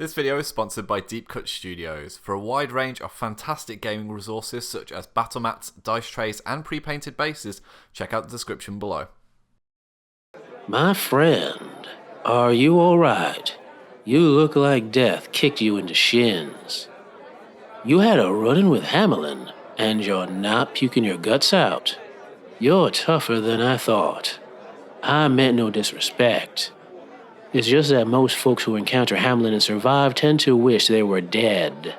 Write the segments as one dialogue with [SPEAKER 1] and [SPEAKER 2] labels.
[SPEAKER 1] This video is sponsored by Deep Cut Studios. For a wide range of fantastic gaming resources such as battle mats, dice trays and pre-painted bases, check out the description below.
[SPEAKER 2] My friend, are you alright? You look like death kicked you into shins. You had a run-in with Hamelin, and you're not puking your guts out. You're tougher than I thought. I meant no disrespect. It's just that most folks who encounter Hamelin and survive tend to wish they were dead.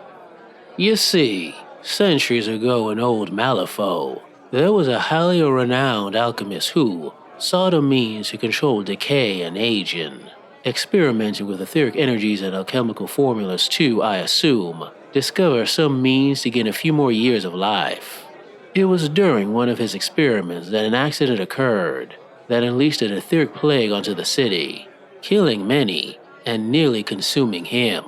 [SPEAKER 2] You see, centuries ago in old Malifaux, there was a highly renowned alchemist who sought a means to control decay and aging, experimenting with etheric energies and alchemical formulas to, I assume, discover some means to gain a few more years of life. It was during one of his experiments that an accident occurred that unleashed an etheric plague onto the city, killing many and nearly consuming him.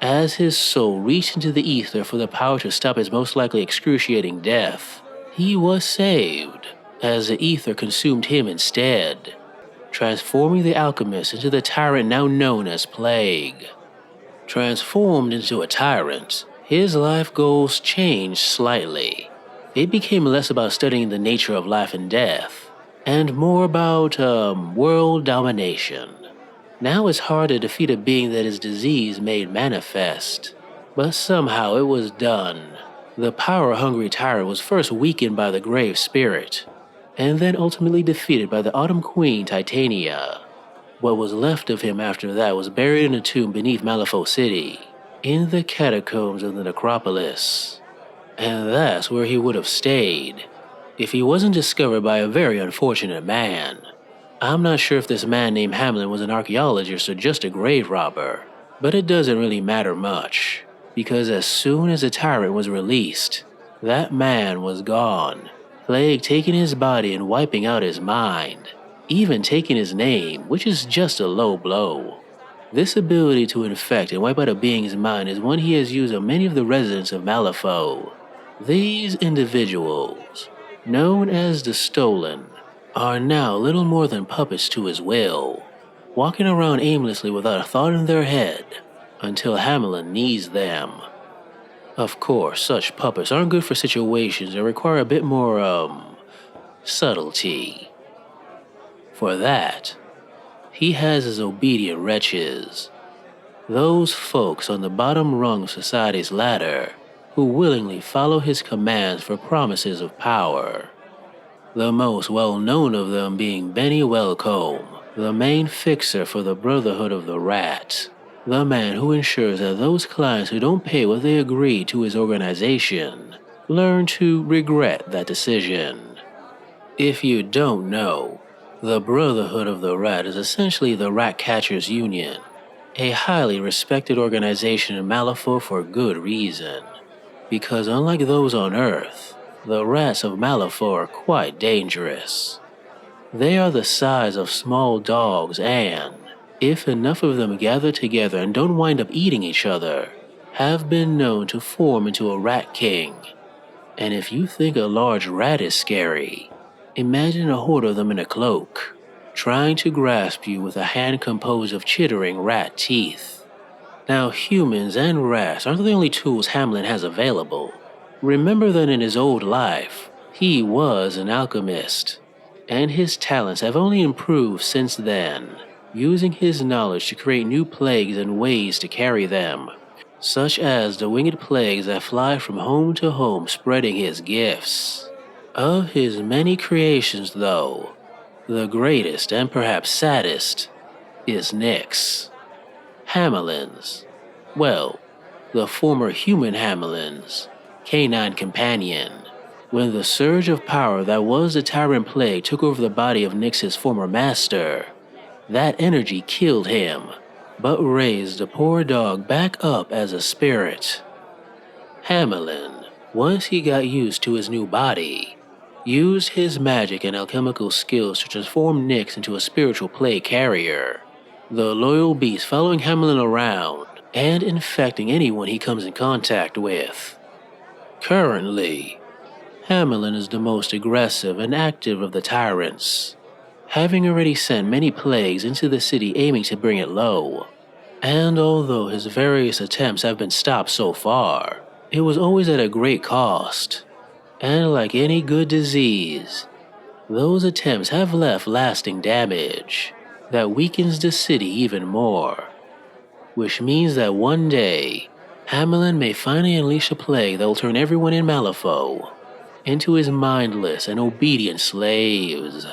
[SPEAKER 2] As his soul reached into the ether for the power to stop his most likely excruciating death, he was saved, as the ether consumed him instead, transforming the alchemist into the tyrant now known as Plague. Transformed into a tyrant, his life goals changed slightly. It became less about studying the nature of life and death, and more about, world domination. Now it's hard to defeat a being that his disease made manifest, but somehow it was done. The power-hungry tyrant was first weakened by the Grave Spirit, and then ultimately defeated by the Autumn Queen Titania. What was left of him after that was buried in a tomb beneath Malifaux City, in the catacombs of the necropolis. And that's where he would have stayed, if he wasn't discovered by a very unfortunate man. I'm not sure if this man named Hamelin was an archaeologist or just a grave robber, but it doesn't really matter much, because as soon as the tyrant was released, that man was gone, Plague taking his body and wiping out his mind, even taking his name, which is just a low blow. This ability to infect and wipe out a being's mind is one he has used on many of the residents of Malifaux. These individuals, known as the Stolen, are now little more than puppets to his will, walking around aimlessly without a thought in their head, until Hamelin needs them. Of course, such puppets aren't good for situations that require a bit more, subtlety. For that, he has his obedient wretches, those folks on the bottom rung of society's ladder who willingly follow his commands for promises of power. The most well-known of them being Benny Wellcombe, the main fixer for the Brotherhood of the Rat, the man who ensures that those clients who don't pay what they agreed to his organization learn to regret that decision. If you don't know, the Brotherhood of the Rat is essentially the Rat Catchers Union, a highly respected organization in Malifaux for good reason, because unlike those on Earth, the rats of Malifaux are quite dangerous. They are the size of small dogs and, if enough of them gather together and don't wind up eating each other, have been known to form into a rat king. And if you think a large rat is scary, imagine a horde of them in a cloak, trying to grasp you with a hand composed of chittering rat teeth. Now, humans and rats aren't the only tools Hamelin has available. Remember that in his old life, he was an alchemist, and his talents have only improved since then, using his knowledge to create new plagues and ways to carry them, such as the winged plagues that fly from home to home spreading his gifts. Of his many creations, though, the greatest and perhaps saddest is Nyx. Hamelin's, well, the former human Hamelin's canine companion. When the surge of power that was the tyrant plague took over the body of Nyx's former master, that energy killed him, but raised the poor dog back up as a spirit. Hamelin, once he got used to his new body, used his magic and alchemical skills to transform Nyx into a spiritual plague carrier, the loyal beast following Hamelin around and infecting anyone he comes in contact with. Currently, Hamelin is the most aggressive and active of the tyrants, having already sent many plagues into the city aiming to bring it low. And although his various attempts have been stopped so far, it was always at a great cost. And like any good disease, those attempts have left lasting damage that weakens the city even more. Which means that one day, Hamelin may finally unleash a plague that will turn everyone in Malifaux into his mindless and obedient slaves.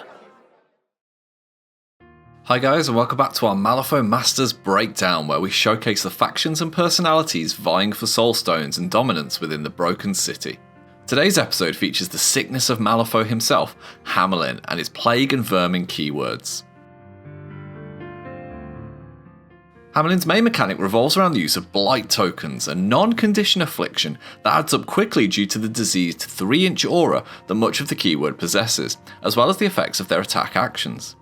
[SPEAKER 1] Hi guys, and welcome back to our Malifaux Masters Breakdown, where we showcase the factions and personalities vying for soul stones and dominance within the broken city. Today's episode features the sickness of Malifaux himself, Hamelin, and his plague and vermin keywords. Hamelin's main mechanic revolves around the use of blight tokens, a non-condition affliction that adds up quickly due to the diseased 3-inch aura that much of the keyword possesses, as well as the effects of their attack actions.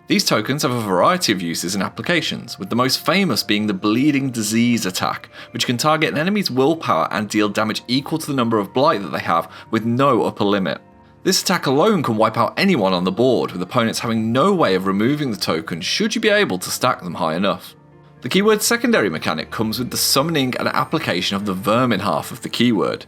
[SPEAKER 1] These tokens have a variety of uses and applications, with the most famous being the Bleeding Disease attack, which can target an enemy's willpower and deal damage equal to the number of blight that they have with no upper limit. This attack alone can wipe out anyone on the board, with opponents having no way of removing the token should you be able to stack them high enough. The keyword's secondary mechanic comes with the summoning and application of the Vermin half of the keyword.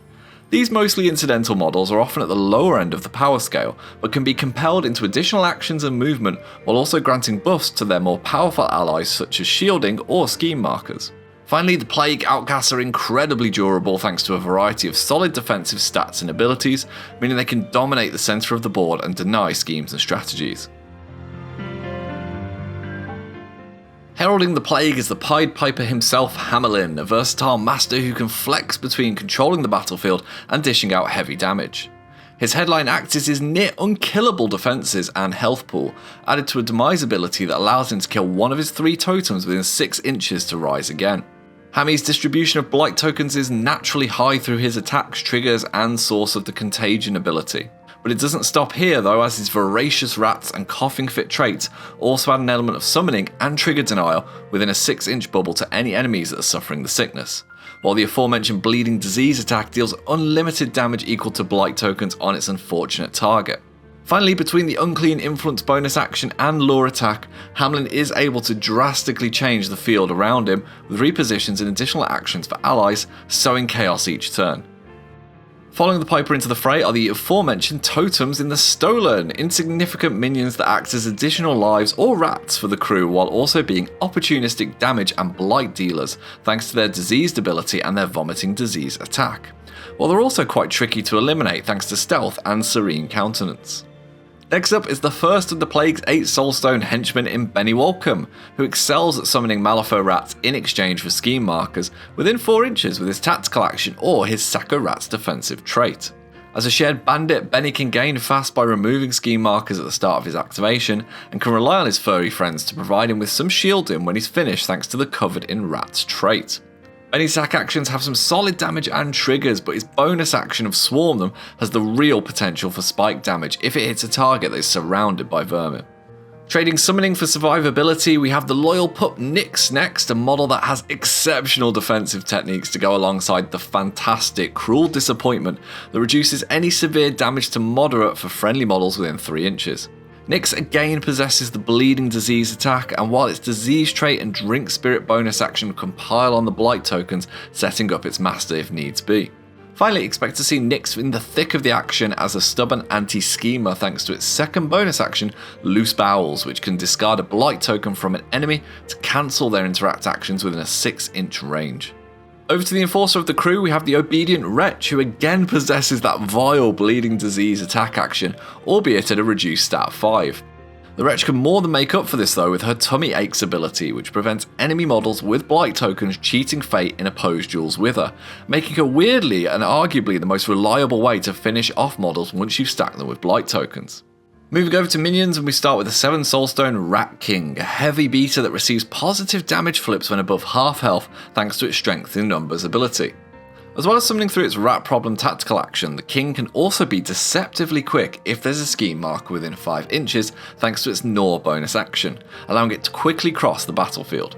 [SPEAKER 1] These mostly incidental models are often at the lower end of the power scale, but can be compelled into additional actions and movement while also granting buffs to their more powerful allies such as shielding or scheme markers. Finally, the Plague Outcasts are incredibly durable thanks to a variety of solid defensive stats and abilities, meaning they can dominate the centre of the board and deny schemes and strategies. Heralding the Plague is the Pied Piper himself, Hamelin, a versatile master who can flex between controlling the battlefield and dishing out heavy damage. His headline act is his near unkillable defences and health pool, added to a demise ability that allows him to kill one of his 3 totems within 6 inches to rise again. Hammy's distribution of blight tokens is naturally high through his attacks, triggers and source of the contagion ability. But it doesn't stop here though, as his voracious rats and coughing fit traits also add an element of summoning and trigger denial within a 6-inch bubble to any enemies that are suffering the sickness, while the aforementioned Bleeding Disease attack deals unlimited damage equal to blight tokens on its unfortunate target. Finally, between the Unclean Influence bonus action and lure attack, Hamelin is able to drastically change the field around him with repositions and additional actions for allies, sowing chaos each turn. Following the Piper into the fray are the aforementioned totems in the Stolen, insignificant minions that act as additional lives or rats for the crew while also being opportunistic damage and blight dealers thanks to their diseased ability and their vomiting disease attack, while they're also quite tricky to eliminate thanks to stealth and serene countenance. Next up is the first of the Plague's 8 Soulstone henchmen in Benny Walcom, who excels at summoning Malifaux rats in exchange for scheme markers within 4 inches with his tactical action or his Sacco Rat's defensive trait. As a shared bandit, Benny can gain fast by removing scheme markers at the start of his activation, and can rely on his furry friends to provide him with some shielding when he's finished thanks to the Covered in Rats trait. Benny's attack actions have some solid damage and triggers, but his bonus action of Swarm Them has the real potential for spike damage if it hits a target that is surrounded by vermin. Trading summoning for survivability, we have the loyal pup Nyx next, a model that has exceptional defensive techniques to go alongside the fantastic Cruel Disappointment that reduces any severe damage to moderate for friendly models within 3 inches. Nyx again possesses the Bleeding Disease attack, and while its disease trait and drink spirit bonus action compile on the blight tokens, setting up its master if needs be. Finally, expect to see Nyx in the thick of the action as a stubborn anti-schemer thanks to its second bonus action, Loose Bowels, which can discard a blight token from an enemy to cancel their interact actions within a 6-inch range. Over to the Enforcer of the crew, we have the Obedient Wretch, who again possesses that vile Bleeding Disease attack action, albeit at a reduced stat 5. The Wretch can more than make up for this though with her Tummy Aches ability, which prevents enemy models with blight tokens cheating fate in opposed duels with her, making her weirdly and arguably the most reliable way to finish off models once you've stacked them with blight tokens. Moving over to minions, and we start with the 7 Soulstone Rat King, a heavy beater that receives positive damage flips when above half health thanks to its Strength in Numbers ability. As well as summoning through its rat problem tactical action, the King can also be deceptively quick if there's a scheme marker within 5 inches thanks to its Gnaw bonus action, allowing it to quickly cross the battlefield.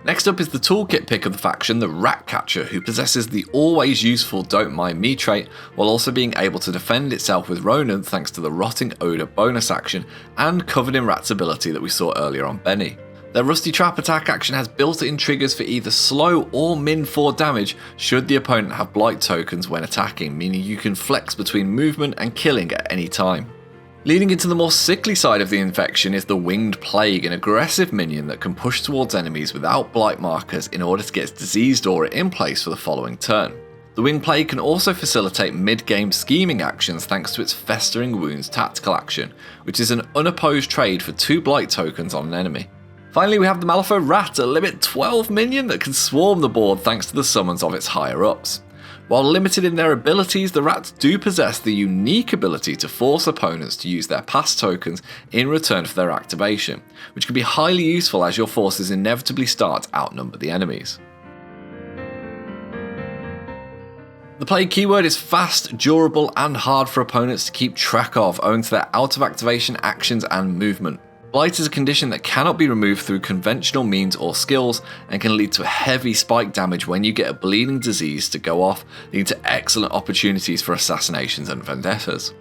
[SPEAKER 1] Next up is the toolkit pick of the faction, the Ratcatcher, who possesses the always useful Don't Mind Me trait, while also being able to defend itself with Ronan thanks to the Rotting Odour bonus action and Covered in Rats ability that we saw earlier on Benny. Their Rusty Trap attack action has built-in triggers for either slow or min 4 damage should the opponent have blight tokens when attacking, meaning you can flex between movement and killing at any time. Leading into the more sickly side of the infection is the Winged Plague, an aggressive minion that can push towards enemies without blight markers in order to get its diseased aura in place for the following turn. The Winged Plague can also facilitate mid-game scheming actions thanks to its Festering Wounds tactical action, which is an unopposed trade for 2 blight tokens on an enemy. Finally, we have the Malifaux Rat, a limit 12 minion that can swarm the board thanks to the summons of its higher-ups. While limited in their abilities, the rats do possess the unique ability to force opponents to use their pass tokens in return for their activation, which can be highly useful as your forces inevitably start to outnumber the enemies. The plague keyword is fast, durable, and hard for opponents to keep track of owing to their out of activation actions and movement. Blight is a condition that cannot be removed through conventional means or skills and can lead to heavy spike damage when you get a bleeding disease to go off, leading to excellent opportunities for assassinations and vendettas.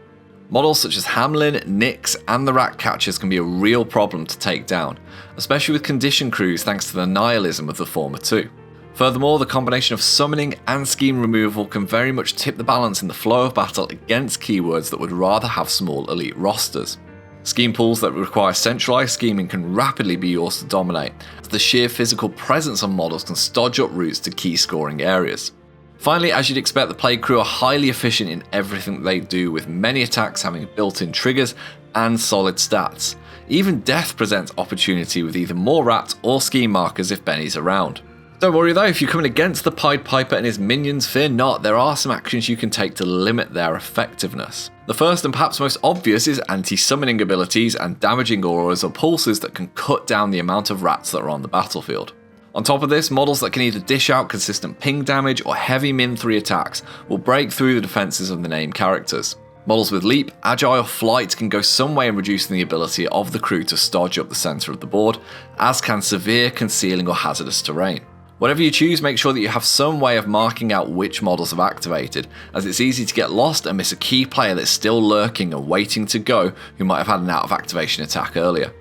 [SPEAKER 1] Models such as Hamelin, Nyx, and the Rat Catchers can be a real problem to take down, especially with condition crews thanks to the nihilism of the former two. Furthermore, the combination of summoning and scheme removal can very much tip the balance in the flow of battle against keywords that would rather have small elite rosters. Scheme pools that require centralized scheming can rapidly be yours to dominate, as the sheer physical presence of models can stodge up routes to key scoring areas. Finally, as you'd expect, the Plague crew are highly efficient in everything they do, with many attacks having built-in triggers and solid stats. Even death presents opportunity with either more rats or scheme markers if Benny's around. Don't worry though, if you're coming against the Pied Piper and his minions, fear not, there are some actions you can take to limit their effectiveness. The first and perhaps most obvious is anti-summoning abilities and damaging auras or pulses that can cut down the amount of rats that are on the battlefield. On top of this, models that can either dish out consistent ping damage or heavy min 3 attacks will break through the defenses of the named characters. Models with leap, agile, flight can go some way in reducing the ability of the crew to stodge up the centre of the board, as can severe concealing or hazardous terrain. Whatever you choose, make sure that you have some way of marking out which models have activated, as it's easy to get lost and miss a key player that's still lurking and waiting to go who might have had an out of activation attack earlier.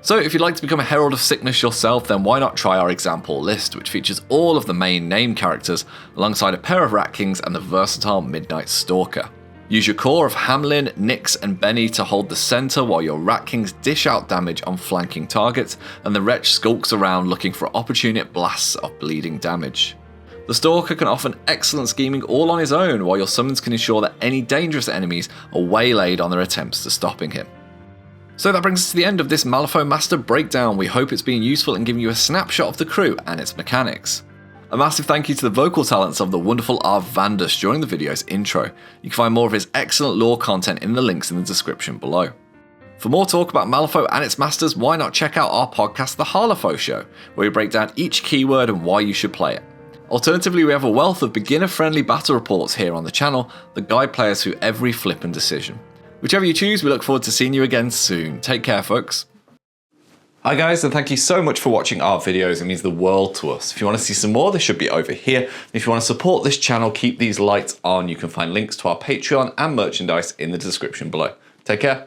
[SPEAKER 1] So if you'd like to become a Herald of Sickness yourself, then why not try our example list, which features all of the main name characters alongside a pair of Rat Kings and the versatile Midnight Stalker. Use your core of Hamelin, Nyx, and Benny to hold the centre while your Rat Kings dish out damage on flanking targets and the Wretch skulks around looking for opportunate blasts of bleeding damage. The Stalker can offer excellent scheming all on his own, while your summons can ensure that any dangerous enemies are waylaid on their attempts to stopping him. So that brings us to the end of this Malifaux Master breakdown. We hope it's been useful in giving you a snapshot of the crew and its mechanics. A massive thank you to the vocal talents of the wonderful Arvandus during the video's intro. You can find more of his excellent lore content in the links in the description below. For more talk about Malifaux and its masters, why not check out our podcast The Harlefaux Show, where we break down each keyword and why you should play it. Alternatively, we have a wealth of beginner-friendly battle reports here on the channel that guide players through every flippin' decision. Whichever you choose, we look forward to seeing you again soon. Take care, folks. Hi guys, and thank you so much for watching our videos. It means the world to us. If you want to see some more, they should be over here. If you want to support this channel, keep these lights on. You can find links to our Patreon and merchandise in the description below. Take care.